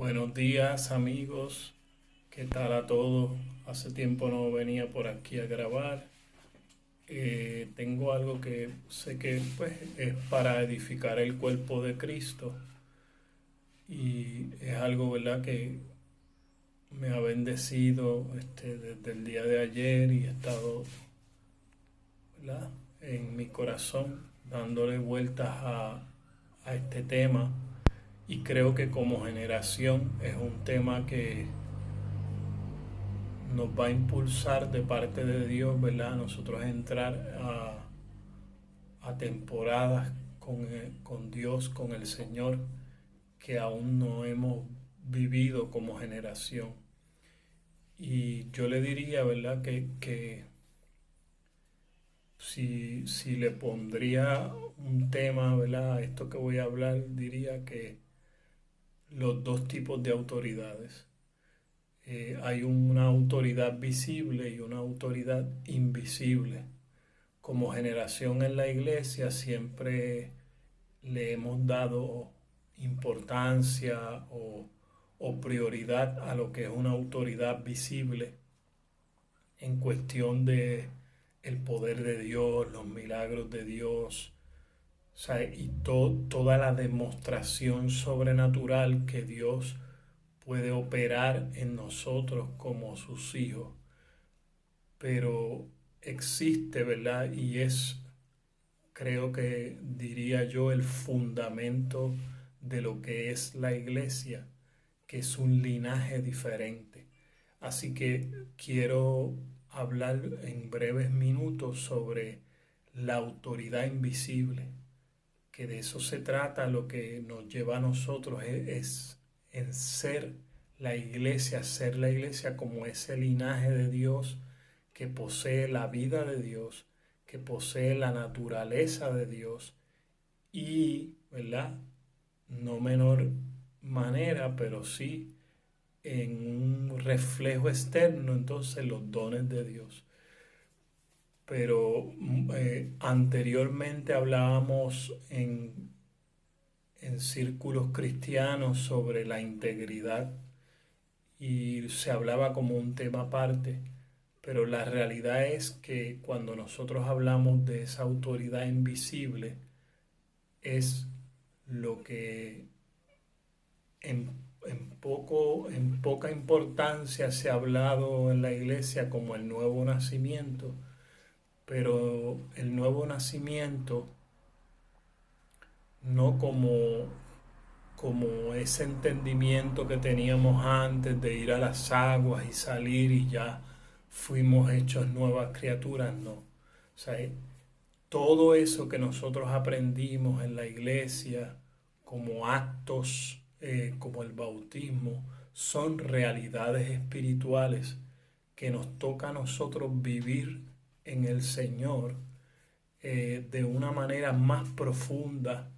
Buenos días amigos, ¿qué tal a todos? Hace tiempo no venía por aquí a grabar. Tengo algo que sé que pues, es para edificar el cuerpo de Cristo y es algo, ¿verdad?, que me ha bendecido desde el día de ayer y he estado, ¿verdad?, en mi corazón dándole vueltas a este tema y creo que como generación es un tema que nos va a impulsar de parte de Dios, ¿verdad? Nosotros entrar a temporadas con Dios, con el Señor, que aún no hemos vivido como generación. Y yo le diría, ¿verdad?, que si le pondría un tema, ¿verdad?, a esto que voy a hablar, diría que los dos tipos de autoridades. Hay una autoridad visible y una autoridad invisible. Como generación en la iglesia siempre le hemos dado importancia o prioridad a lo que es una autoridad visible en cuestión de el poder de Dios, los milagros de Dios, o sea, y toda la demostración sobrenatural que Dios puede operar en nosotros como sus hijos. Pero existe, ¿verdad? Y es, creo que diría yo, el fundamento de lo que es la iglesia, que es un linaje diferente. Así que quiero hablar en breves minutos sobre la autoridad invisible, que de eso se trata. Lo que nos lleva a nosotros es en ser la iglesia como ese linaje de Dios que posee la vida de Dios, que posee la naturaleza de Dios y, ¿verdad?, no menor manera, pero sí en un reflejo externo, entonces los dones de Dios. Pero anteriormente hablábamos en círculos cristianos sobre la integridad y se hablaba como un tema aparte, pero la realidad es que cuando nosotros hablamos de esa autoridad invisible, es lo que en, en poca importancia se ha hablado en la iglesia como el nuevo nacimiento, pero el nuevo nacimiento no como ese entendimiento que teníamos antes de ir a las aguas y salir y ya fuimos hechos nuevas criaturas, no. O sea, todo eso que nosotros aprendimos en la iglesia como actos, como el bautismo, son realidades espirituales que nos toca a nosotros vivir en el Señor de una manera más profunda,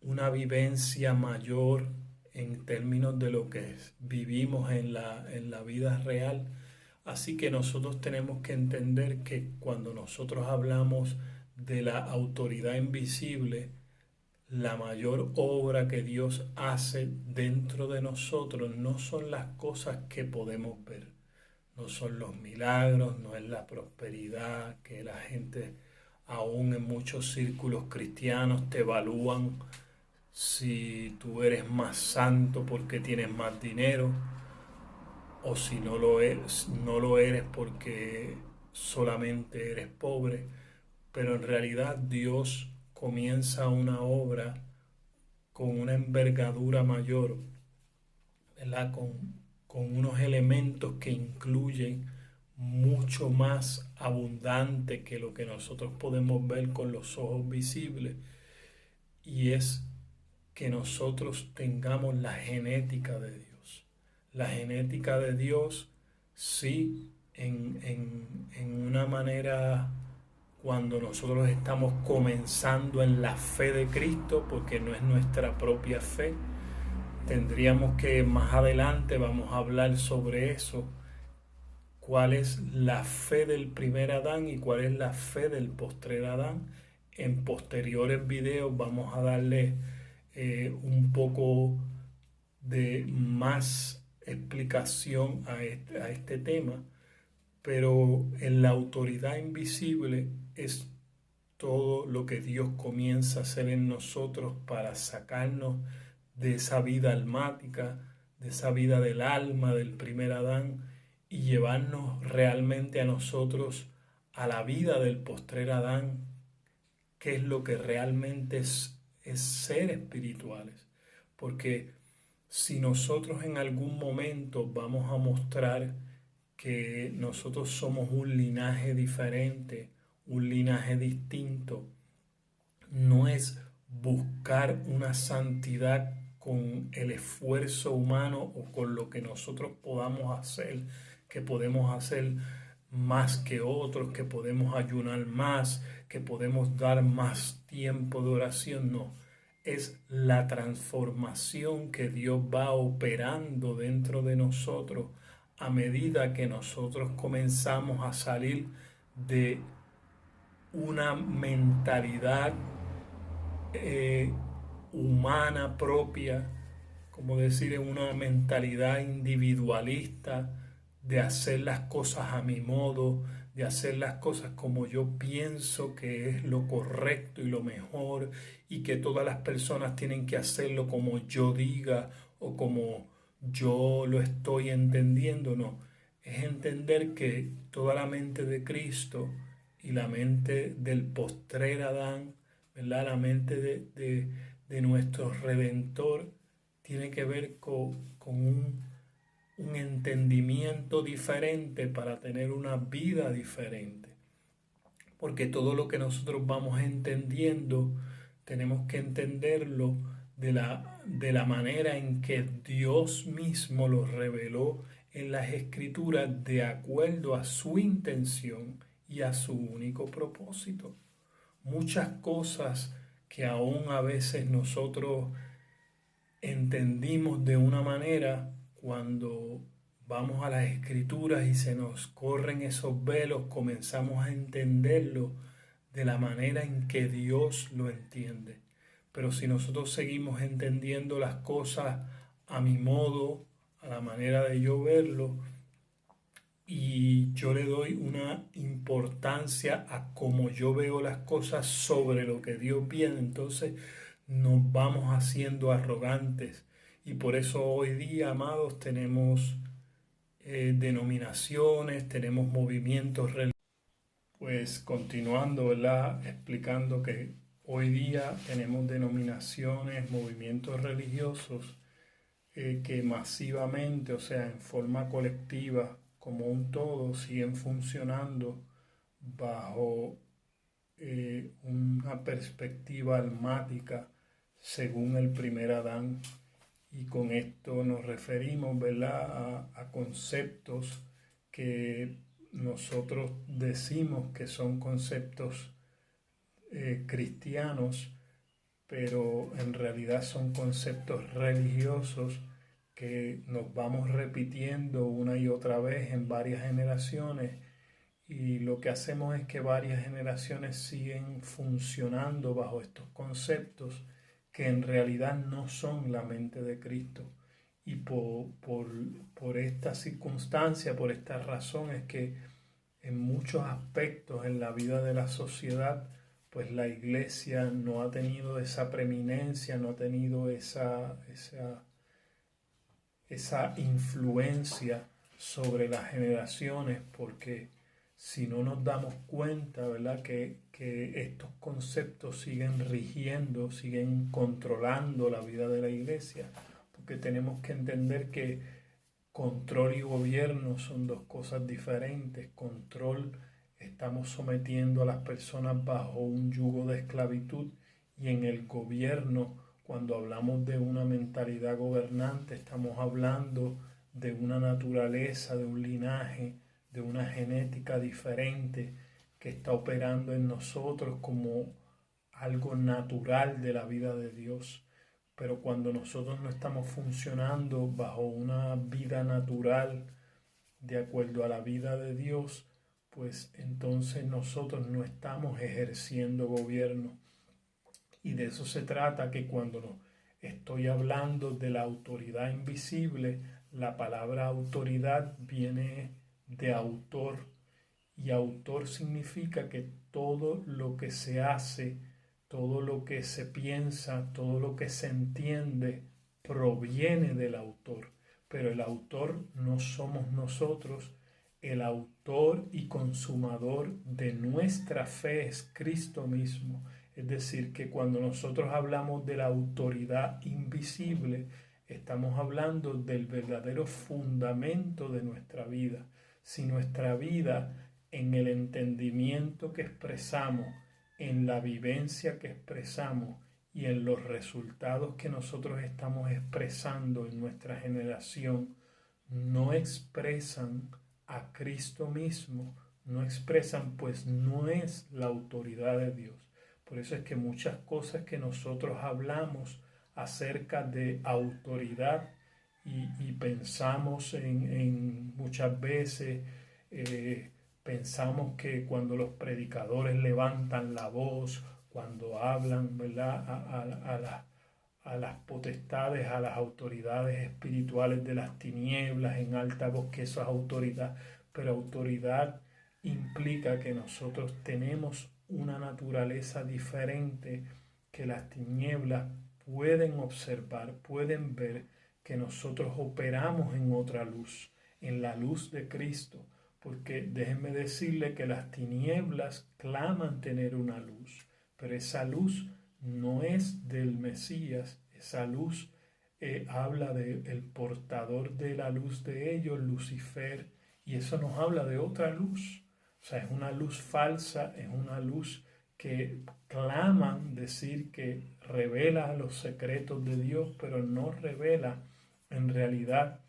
una vivencia mayor en términos de lo que vivimos en la vida real. Así que nosotros tenemos que entender que cuando nosotros hablamos de la autoridad invisible, la mayor obra que Dios hace dentro de nosotros no son las cosas que podemos ver, no son los milagros, no es la prosperidad que la gente, aún en muchos círculos cristianos, te evalúan si tú eres más santo porque tienes más dinero o si no lo eres porque solamente eres pobre. Pero en realidad Dios comienza una obra con una envergadura mayor, ¿verdad? Con unos elementos que incluyen mucho más abundante que lo que nosotros podemos ver con los ojos visibles, y es que nosotros tengamos la genética de Dios. La genética de Dios, sí, en una manera cuando nosotros estamos comenzando en la fe de Cristo, porque no es nuestra propia fe. Tendríamos que más adelante vamos a hablar sobre eso, cuál es la fe del primer Adán y cuál es la fe del postrer Adán. En posteriores videos vamos a darle un poco de más explicación a este tema, pero en la autoridad invisible es todo lo que Dios comienza a hacer en nosotros para sacarnos de esa vida almática, de esa vida del alma, del primer Adán, y llevarnos realmente a nosotros a la vida del postrer Adán, que es lo que realmente es ser espirituales. Porque si nosotros en algún momento vamos a mostrar que nosotros somos un linaje diferente, un linaje distinto, no es buscar una santidad con el esfuerzo humano o con lo que nosotros podamos hacer, que podemos hacer más que otros, que podemos ayunar más, que podemos dar más tiempo de oración, no. Es la transformación que Dios va operando dentro de nosotros a medida que nosotros comenzamos a salir de una mentalidad eh, humana propia, como decir, en una mentalidad individualista de hacer las cosas a mi modo, de hacer las cosas como yo pienso que es lo correcto y lo mejor, y que todas las personas tienen que hacerlo como yo diga o como yo lo estoy entendiendo. No, es entender que toda la mente de Cristo y la mente del postrer Adán, ¿verdad? La mente de nuestro Redentor tiene que ver con un entendimiento diferente para tener una vida diferente. Porque todo lo que nosotros vamos entendiendo, tenemos que entenderlo de la manera en que Dios mismo lo reveló en las Escrituras de acuerdo a su intención y a su único propósito. Muchas cosas que aún a veces nosotros entendimos de una manera, cuando vamos a las Escrituras y se nos corren esos velos, comenzamos a entenderlo de la manera en que Dios lo entiende. Pero si nosotros seguimos entendiendo las cosas a mi modo, a la manera de yo verlo, y yo le doy una importancia a cómo yo veo las cosas sobre lo que Dios viene, entonces nos vamos haciendo arrogantes. Y por eso hoy día, amados, tenemos denominaciones, tenemos movimientos religiosos. Pues continuando, ¿verdad? Explicando que hoy día tenemos denominaciones, movimientos religiosos que masivamente, o sea, en forma colectiva, como un todo, siguen funcionando bajo una perspectiva almática según el primer Adán. Y con esto nos referimos, ¿verdad?, a conceptos que nosotros decimos que son conceptos cristianos, pero en realidad son conceptos religiosos que nos vamos repitiendo una y otra vez en varias generaciones, y lo que hacemos es que varias generaciones siguen funcionando bajo estos conceptos que en realidad no son la mente de Cristo. Y por esta circunstancia, por esta razón, es que en muchos aspectos en la vida de la sociedad, pues la iglesia no ha tenido esa preeminencia, no ha tenido esa influencia sobre las generaciones, porque si no nos damos cuenta, ¿verdad?, que estos conceptos siguen rigiendo, siguen controlando la vida de la iglesia, porque tenemos que entender que control y gobierno son dos cosas diferentes. Control, estamos sometiendo a las personas bajo un yugo de esclavitud, y en el gobierno, cuando hablamos de una mentalidad gobernante, estamos hablando de una naturaleza, de un linaje, de una genética diferente que está operando en nosotros como algo natural de la vida de Dios. Pero cuando nosotros no estamos funcionando bajo una vida natural de acuerdo a la vida de Dios, pues entonces nosotros no estamos ejerciendo gobierno. Y de eso se trata, que cuando estoy hablando de la autoridad invisible. La palabra autoridad viene de autor, y autor significa que todo lo que se hace, todo lo que se piensa, todo lo que se entiende proviene del autor. Pero el autor no somos nosotros. El autor y consumador de nuestra fe es Cristo mismo. Es decir, que cuando nosotros hablamos de la autoridad invisible, estamos hablando del verdadero fundamento de nuestra vida. Si nuestra vida, en el entendimiento que expresamos, en la vivencia que expresamos y en los resultados que nosotros estamos expresando en nuestra generación, no expresan a Cristo mismo, no expresan, pues no es la autoridad de Dios. Por eso es que muchas cosas que nosotros hablamos acerca de autoridad y pensamos en muchas veces, pensamos que cuando los predicadores levantan la voz, cuando hablan, ¿verdad?, a las potestades, a las autoridades espirituales de las tinieblas en alta voz, que eso es autoridad. Pero autoridad implica que nosotros tenemos una naturaleza diferente, que las tinieblas pueden observar, pueden ver que nosotros operamos en otra luz, en la luz de Cristo. Porque déjenme decirle que las tinieblas claman tener una luz, pero esa luz no es del Mesías. Esa luz habla del portador de la luz de ellos, Lucifer, y eso nos habla de otra luz. O sea, es una luz falsa, es una luz que claman decir que revela los secretos de Dios, pero no revela en realidad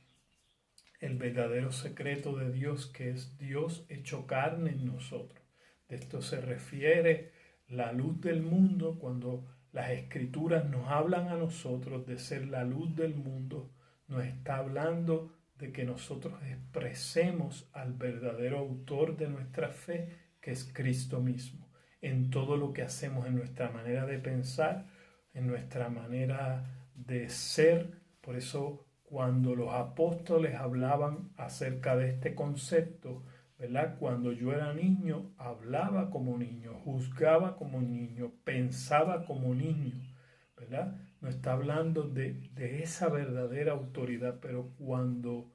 el verdadero secreto de Dios, que es Dios hecho carne en nosotros. De esto se refiere la luz del mundo. Cuando las Escrituras nos hablan a nosotros de ser la luz del mundo, nos está hablando de que nosotros expresemos al verdadero autor de nuestra fe, que es Cristo mismo, en todo lo que hacemos, en nuestra manera de pensar, en nuestra manera de ser. Por eso, cuando los apóstoles hablaban acerca de este concepto, ¿verdad? Cuando yo era niño, hablaba como niño, juzgaba como niño, pensaba como niño, ¿verdad? No está hablando de esa verdadera autoridad, pero cuando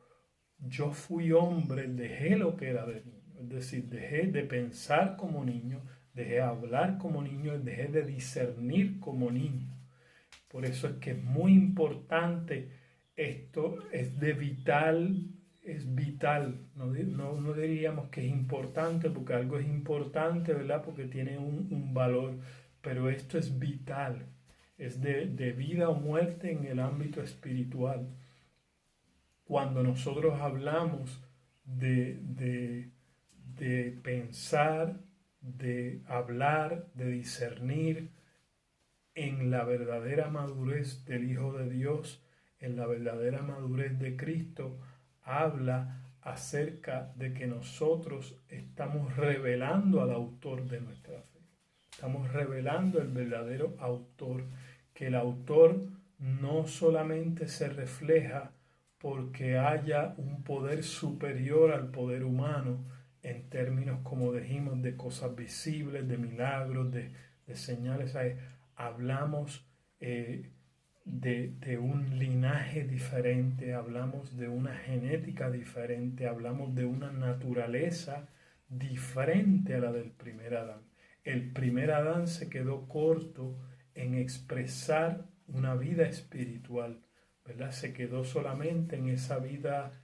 yo fui hombre, dejé lo que era de niño, es decir, dejé de pensar como niño, dejé de hablar como niño, dejé de discernir como niño. Por eso es que es muy importante esto, es vital, no diríamos que es importante, porque algo es importante, ¿verdad?, porque tiene un valor, pero esto es vital, es de vida o muerte en el ámbito espiritual. Cuando nosotros hablamos de pensar, de hablar, de discernir en la verdadera madurez del Hijo de Dios, en la verdadera madurez de Cristo, habla acerca de que nosotros estamos revelando al autor de nuestra fe. Estamos revelando el verdadero autor, que el autor no solamente se refleja porque haya un poder superior al poder humano, en términos, como dijimos, de cosas visibles, de milagros, de señales. Hablamos de un linaje diferente, hablamos de una genética diferente, hablamos de una naturaleza diferente a la del primer Adán. El primer Adán se quedó corto en expresar una vida espiritual, ¿verdad? Se quedó solamente en esa vida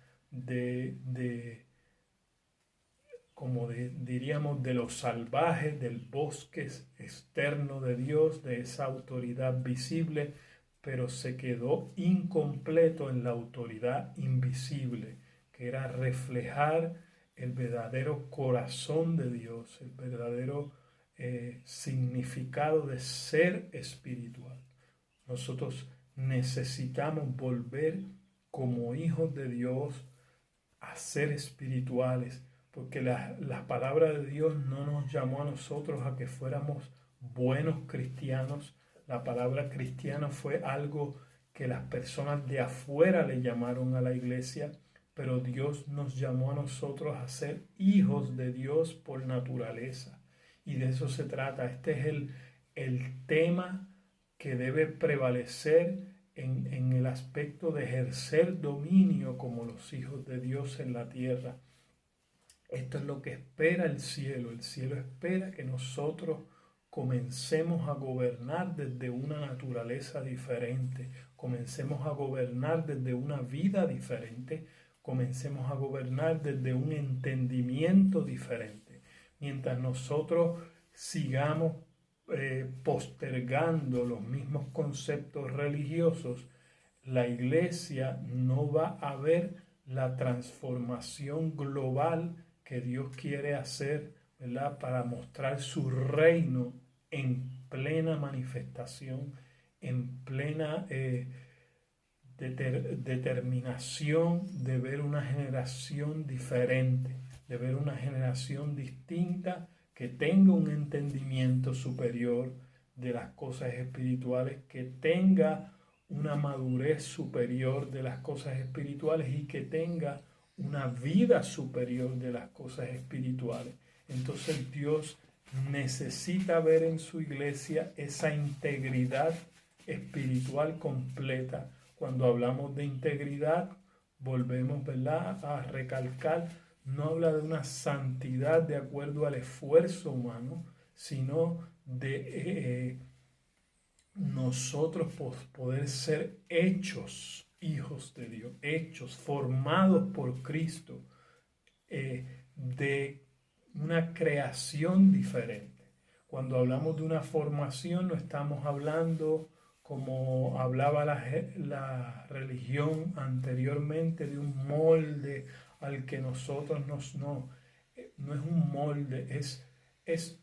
diríamos, de los salvajes, del bosque externo de Dios, de esa autoridad visible, pero se quedó incompleto en la autoridad invisible, que era reflejar el verdadero corazón de Dios, el verdadero significado de ser espiritual. Nosotros necesitamos volver como hijos de Dios a ser espirituales, porque la palabra de Dios no nos llamó a nosotros a que fuéramos buenos cristianos. La palabra cristiano fue algo que las personas de afuera le llamaron a la iglesia, pero Dios nos llamó a nosotros a ser hijos de Dios por naturaleza. Y de eso se trata. Este es el tema que debe prevalecer en el aspecto de ejercer dominio como los hijos de Dios en la tierra. Esto es lo que espera el cielo. El cielo espera que nosotros comencemos a gobernar desde una naturaleza diferente, comencemos a gobernar desde una vida diferente, comencemos a gobernar desde un entendimiento diferente. Mientras nosotros sigamos postergando los mismos conceptos religiosos, la iglesia no va a ver la transformación global que Dios quiere hacer, ¿verdad?, para mostrar su reino en plena manifestación, en plena determinación de ver una generación diferente, de ver una generación distinta que tenga un entendimiento superior de las cosas espirituales, que tenga una madurez superior de las cosas espirituales y que tenga una vida superior de las cosas espirituales. Entonces Dios necesita ver en su iglesia esa integridad espiritual completa. Cuando hablamos de integridad, volvemos, ¿verdad?, a recalcar, no habla de una santidad de acuerdo al esfuerzo humano, sino de nosotros poder ser hechos hijos de Dios, hechos, formados por Cristo, de una creación diferente. Cuando hablamos de una formación, no estamos hablando, como hablaba la religión anteriormente, de un molde al que nosotros no es un molde, es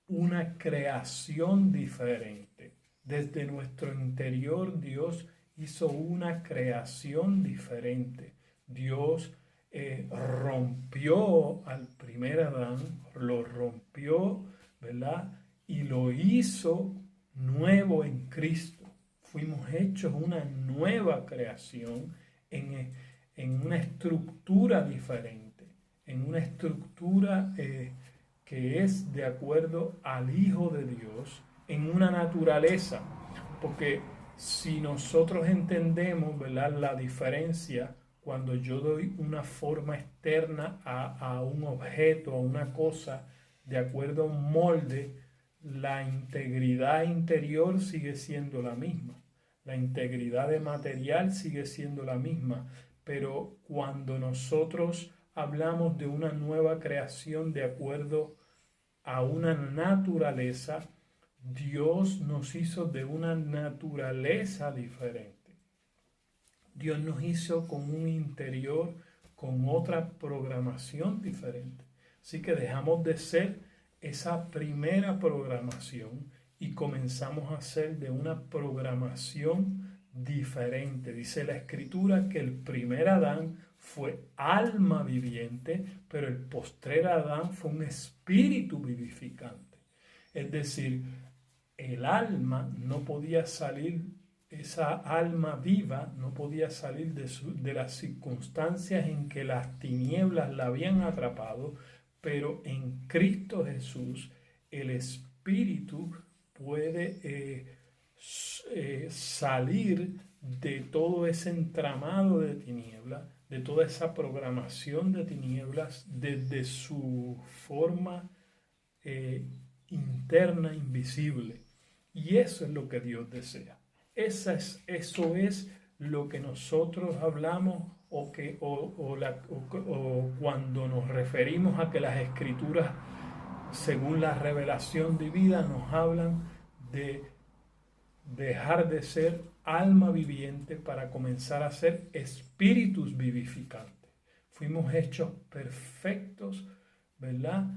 una creación diferente. Desde nuestro interior Dios hizo una creación diferente. Dios rompió al primer Adán, lo rompió, ¿verdad?, y lo hizo nuevo en Cristo. Fuimos hechos una nueva creación en una estructura diferente, en una estructura que es de acuerdo al Hijo de Dios, en una naturaleza, porque si nosotros entendemos, ¿verdad?, la diferencia cuando yo doy una forma externa a un objeto, a una cosa, de acuerdo a un molde, la integridad interior sigue siendo la misma. La integridad de material sigue siendo la misma, pero cuando nosotros hablamos de una nueva creación de acuerdo a una naturaleza, Dios nos hizo de una naturaleza diferente. Dios nos hizo con un interior, con otra programación diferente. Así que dejamos de ser esa primera programación y comenzamos a ser de una programación diferente. Dice la Escritura que el primer Adán fue alma viviente, pero el postrer Adán fue un espíritu vivificante. Es decir, el alma no podía salir, esa alma viva no podía salir de las circunstancias en que las tinieblas la habían atrapado, pero en Cristo Jesús el espíritu puede salir de todo ese entramado de tinieblas, de toda esa programación de tinieblas, desde su forma interna, invisible. Y eso es lo que Dios desea. Eso es lo que nosotros hablamos o cuando nos referimos a que las Escrituras, según la revelación divina, nos hablan de dejar de ser alma viviente para comenzar a ser espíritus vivificantes. Fuimos hechos perfectos, ¿verdad?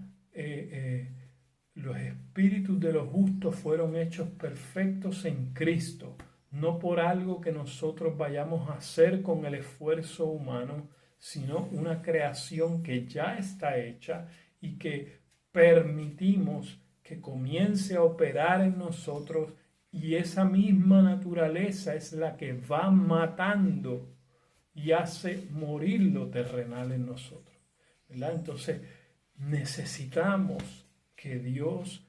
Los espíritus de los justos fueron hechos perfectos en Cristo, no por algo que nosotros vayamos a hacer con el esfuerzo humano, sino una creación que ya está hecha y que permitimos que comience a operar en nosotros Y esa misma naturaleza es la que va matando y hace morir lo terrenal en nosotros, ¿verdad? Entonces necesitamos que Dios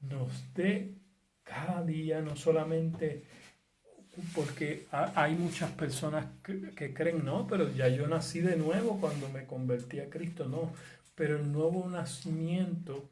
nos dé cada día, no solamente porque hay muchas personas que creen, no, pero ya yo nací de nuevo cuando me convertí a Cristo, no, pero el nuevo nacimiento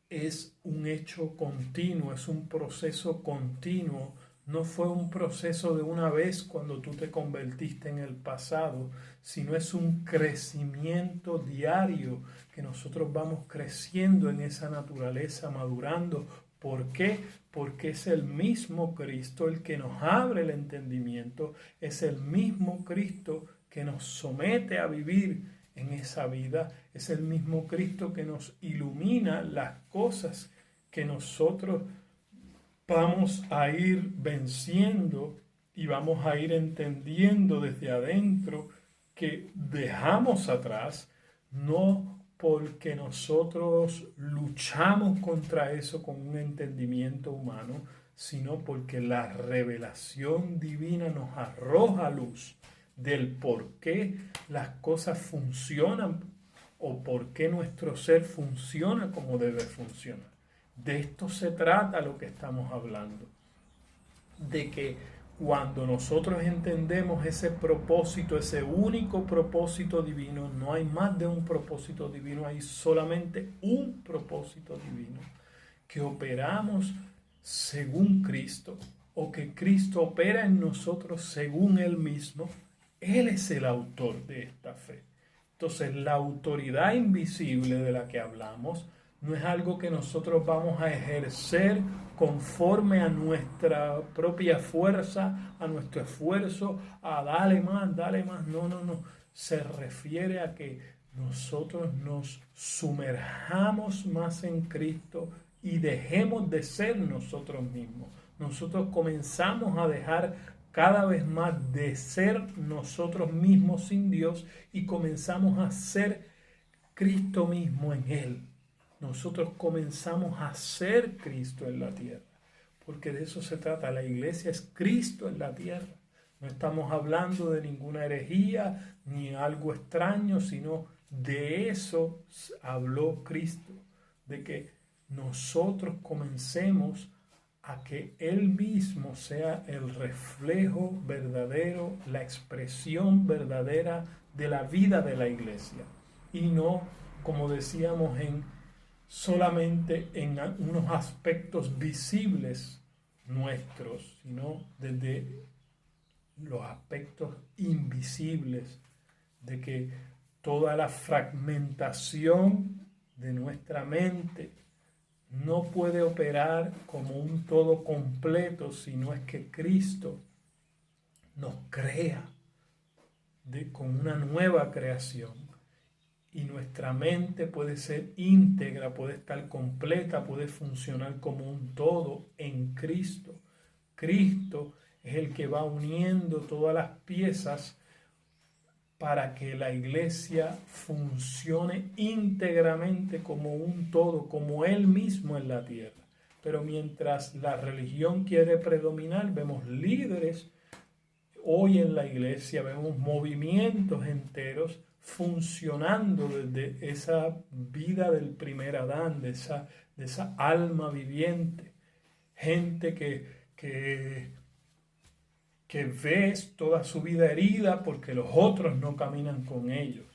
es un hecho continuo, es un proceso continuo. No fue un proceso de una vez cuando tú te convertiste en el pasado, sino es un crecimiento diario que nosotros vamos creciendo en esa naturaleza, madurando. ¿Por qué? Porque es el mismo Cristo el que nos abre el entendimiento, es el mismo Cristo que nos somete a vivir en esa vida, es el mismo Cristo que nos ilumina las cosas que nosotros vamos a ir venciendo y vamos a ir entendiendo desde adentro que dejamos atrás, no porque nosotros luchamos contra eso con un entendimiento humano, sino porque la revelación divina nos arroja luz del por qué las cosas funcionan o por qué nuestro ser funciona como debe funcionar. De esto se trata lo que estamos hablando. De que cuando nosotros entendemos ese propósito, ese único propósito divino, no hay más de un propósito divino, hay solamente un propósito divino, que operamos según Cristo o que Cristo opera en nosotros según Él mismo. Él es el autor de esta fe. Entonces, la autoridad invisible de la que hablamos no es algo que nosotros vamos a ejercer conforme a nuestra propia fuerza, a nuestro esfuerzo, a dale más, dale más. No, no, no. Se refiere a que nosotros nos sumerjamos más en Cristo y dejemos de ser nosotros mismos. Nosotros comenzamos a dejar cada vez más de ser nosotros mismos sin Dios y comenzamos a ser Cristo mismo en Él. Nosotros comenzamos a ser Cristo en la tierra, porque de eso se trata. La iglesia es Cristo en la tierra. No estamos hablando de ninguna herejía ni algo extraño, sino de eso habló Cristo, de que nosotros comencemos a que Él mismo sea el reflejo verdadero, la expresión verdadera de la vida de la iglesia. Y no, como decíamos, solamente en unos aspectos visibles nuestros, sino desde los aspectos invisibles, de que toda la fragmentación de nuestra mente no puede operar como un todo completo, sino es que Cristo nos crea con una nueva creación. Y nuestra mente puede ser íntegra, puede estar completa, puede funcionar como un todo en Cristo. Cristo es el que va uniendo todas las piezas para que la iglesia funcione íntegramente como un todo, como Él mismo en la tierra. Pero mientras la religión quiere predominar, vemos líderes hoy en la iglesia, vemos movimientos enteros funcionando desde esa vida del primer Adán, de esa alma viviente. Gente que ves toda su vida herida porque los otros no caminan con ellos,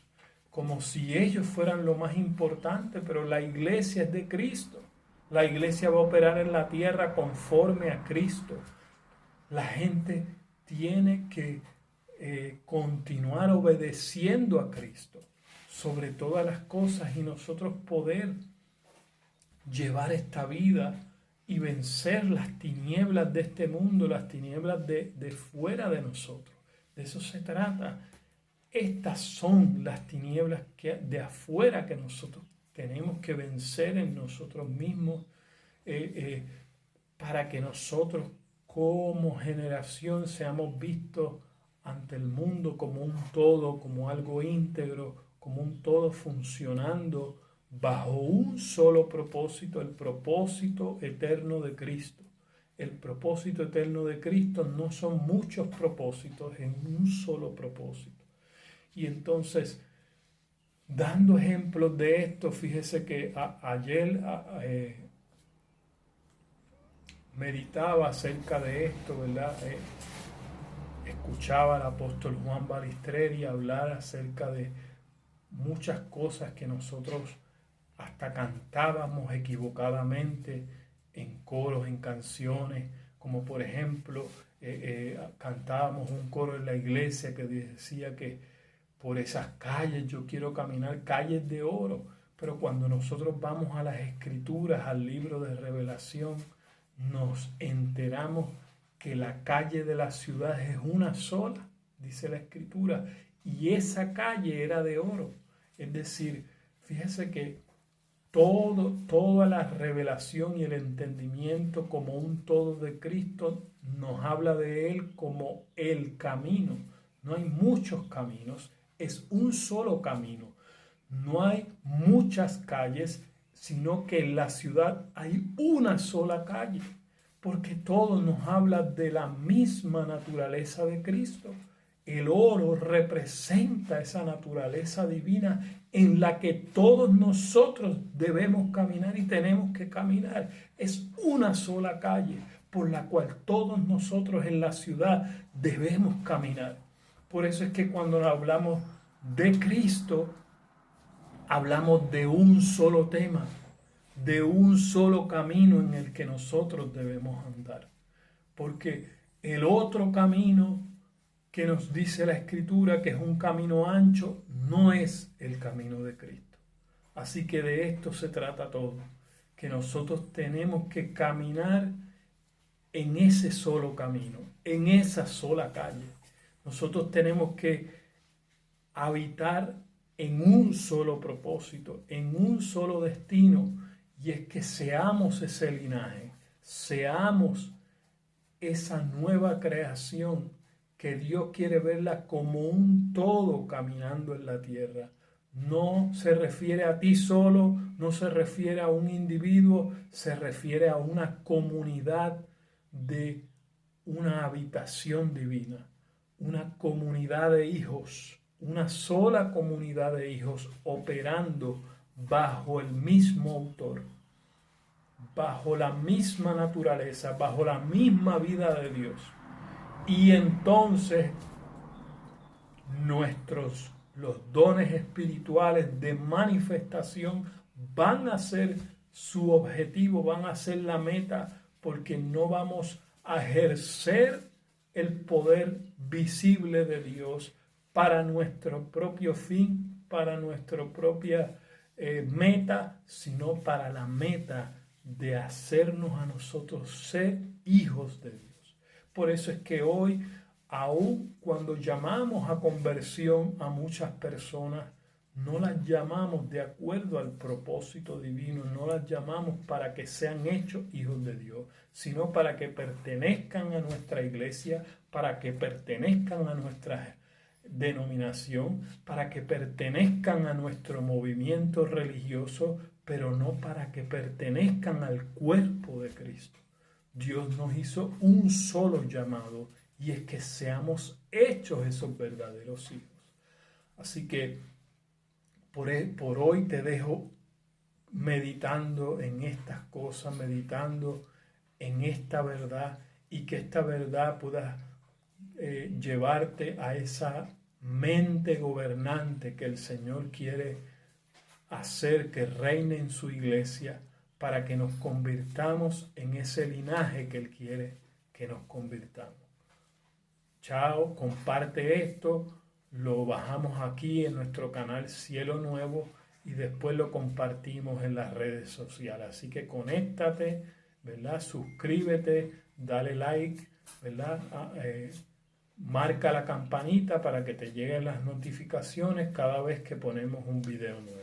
como si ellos fueran lo más importante, pero la iglesia es de Cristo. La iglesia va a operar en la tierra conforme a Cristo. La gente tiene que continuar obedeciendo a Cristo sobre todas las cosas y nosotros poder llevar esta vida y vencer las tinieblas de este mundo, las tinieblas de fuera de nosotros. De eso se trata. Estas son las tinieblas de afuera que nosotros tenemos que vencer en nosotros mismos para que nosotros como generación seamos vistos ante el mundo como un todo, como algo íntegro, como un todo funcionando bajo un solo propósito, el propósito eterno de Cristo, El propósito eterno de Cristo no son muchos propósitos en un solo propósito. Y entonces, dando ejemplos de esto, fíjese que ayer meditaba acerca de esto, ¿verdad? Escuchaba al apóstol Juan Balistreri hablar acerca de muchas cosas que nosotros hasta cantábamos equivocadamente en coros, en canciones, como por ejemplo cantábamos un coro en la iglesia que decía que por esas calles yo quiero caminar, calles de oro, pero cuando nosotros vamos a las escrituras, al libro de Revelación, nos enteramos que la calle de la ciudad es una sola, dice la escritura, y esa calle era de oro. Es decir, fíjese que toda la revelación y el entendimiento como un todo de Cristo nos habla de Él como el camino. No hay muchos caminos, es un solo camino. No hay muchas calles, sino que en la ciudad hay una sola calle, porque todo nos habla de la misma naturaleza de Cristo. El oro representa esa naturaleza divina en la que todos nosotros debemos caminar y tenemos que caminar. Es una sola calle por la cual todos nosotros en la ciudad debemos caminar. Por eso es que cuando hablamos de Cristo, hablamos de un solo tema, de un solo camino en el que nosotros debemos andar. Porque el otro camino que nos dice la Escritura, que es un camino ancho, no es el camino de Cristo. Así que de esto se trata todo, que nosotros tenemos que caminar en ese solo camino, en esa sola calle. Nosotros tenemos que habitar en un solo propósito, en un solo destino, y es que seamos ese linaje, seamos esa nueva creación que Dios quiere verla como un todo caminando en la tierra. No se refiere a ti solo, no se refiere a un individuo, se refiere a una comunidad de una habitación divina, una comunidad de hijos, una sola comunidad de hijos operando bajo el mismo autor, bajo la misma naturaleza, bajo la misma vida de Dios. Y entonces los dones espirituales de manifestación van a ser su objetivo, van a ser la meta, porque no vamos a ejercer el poder visible de Dios para nuestro propio fin, para nuestra propia meta, sino para la meta de hacernos a nosotros ser hijos de Dios. Por eso es que hoy, aun cuando llamamos a conversión a muchas personas, no las llamamos de acuerdo al propósito divino, no las llamamos para que sean hechos hijos de Dios, sino para que pertenezcan a nuestra iglesia, para que pertenezcan a nuestra denominación, para que pertenezcan a nuestro movimiento religioso, pero no para que pertenezcan al cuerpo de Cristo. Dios nos hizo un solo llamado, y es que seamos hechos esos verdaderos hijos. Así que por hoy te dejo meditando en estas cosas, meditando en esta verdad, y que esta verdad pueda llevarte a esa mente gobernante que el Señor quiere hacer que reine en su iglesia, para que nos convirtamos en ese linaje que Él quiere que nos convirtamos. Chao, comparte esto, lo bajamos aquí en nuestro canal Cielo Nuevo y después lo compartimos en las redes sociales. Así que conéctate, ¿verdad? Suscríbete, dale like, ¿verdad? Marca la campanita para que te lleguen las notificaciones cada vez que ponemos un video nuevo.